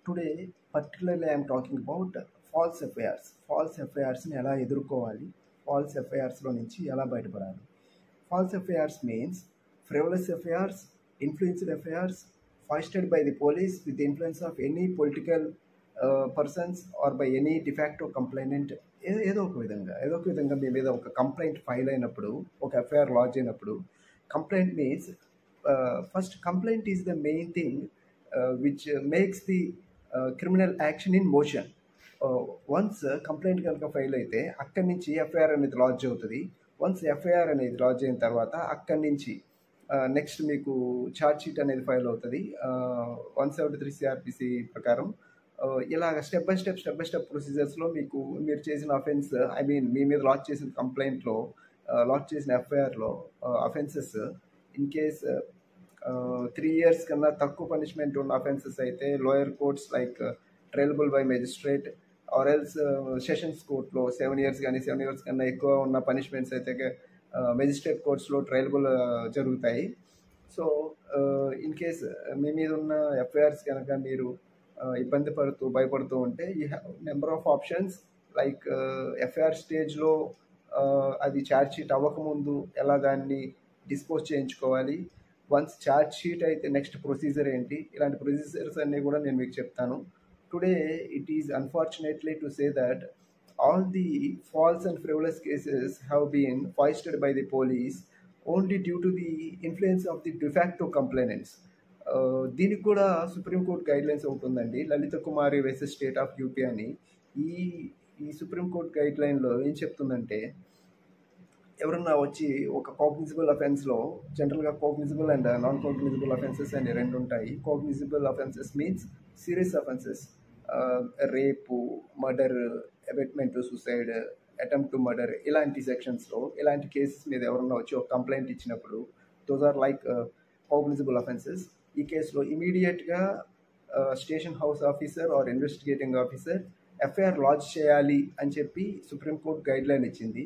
Today, particularly, I am talking about false FIRs. False FIRస్ని ఎలా ఎదుర్కోవాలి, falls ఎఫ్ఐఆర్స్లో నుంచి ఎలా బయటపడాలి. False FIRs means frivolous FIRs, influenced FIRs foisted by the police with the influence of any political persons or by any de facto complainant. ఏదో ఒక విధంగా మీ మీద ఒక కంప్లైంట్ ఫైల్ అయినప్పుడు, ఒక ఎఫ్ఐఆర్ లాడ్జ్ అయినప్పుడు, complaint means first complaint is the main thing which makes the criminal action in motion. Once complaint కనుక file అయితే అక్కడి నుంచి ఎఫ్ఐఆర్ అనేది లాడ్జ్ అవుతుంది. వన్స్ ఎఫ్ఐఆర్ అనేది లాడ్జ్ అయిన తర్వాత అక్కడి నుంచి నెక్స్ట్ మీకు ఛార్జ్ షీట్ అనేది ఫైల్ అవుతుంది 173 సిఆర్పిసి ప్రకారం. ఇలాగ స్టెప్ బై స్టెప్ ప్రొసీజర్స్లో మీరు చేసిన అఫెన్స్, మీ మీద లాడ్జ్ చేసిన కంప్లైంట్లో, లాడ్జ్ చేసిన ఎఫ్ఐఆర్లో అఫెన్సెస్ ఇన్ కేస్ 3 years కన్నా తక్కువ పనిష్మెంట్ ఉన్న అఫెన్సెస్ అయితే lower courts like triable by magistrate or else sessions కోర్ట్లో 7 years కానీ 7 years కన్నా ఎక్కువ ఉన్న పనిష్మెంట్స్ అయితే మెజిస్ట్రేట్ కోర్ట్స్లో ట్రయలబుల్ జరుగుతాయి. సో ఇన్ కేస్ మీ మీద ఉన్న ఎఫ్ఐఆర్స్ కనుక మీరు ఇబ్బంది పడుతూ భయపడుతూ ఉంటే you have number of options like FIR స్టేజ్లో అది ఛార్జ్ షీట్ అవ్వకముందు ఎలా దాన్ని డిస్పోజ్ చేయించుకోవాలి, వన్స్ ఛార్జ్ షీట్ అయితే నెక్స్ట్ ప్రొసీజర్ ఏంటి, ఇలాంటి ప్రొసీజర్స్ అన్నీ కూడా నేను మీకు చెప్తాను. Today it is unfortunately to say that all the false and frivolous cases have been foisted by the police only due to the influence of the de facto complainants. దీనికి కూడా supreme court guidelines ఉంటుందండి, లలిత కుమారి versus state of UP అని. ఈ supreme court గైడ్లైన్లో ఏం చెప్తుందంటే, ఎవరన్నా వచ్చి ఒక కాగ్నిజబుల్ అఫెన్స్లో, జనరల్గా cognizable and non cognizable offences అని రెండు ఉంటాయి. Cognizable offences means serious offences, rape, murder, abetment to suicide, attempt to murder, ఇలాంటి సెక్షన్స్లో ఇలాంటి కేసెస్ మీద ఎవరన్నా వచ్చి ఒక కంప్లైంట్ ఇచ్చినప్పుడు those are like cognizable offences. ఈ కేసులో ఇమీడియట్గా station house officer or investigating officer FIR lodge చేయాలి అని చెప్పి సుప్రీంకోర్టు గైడ్లైన్ ఇచ్చింది.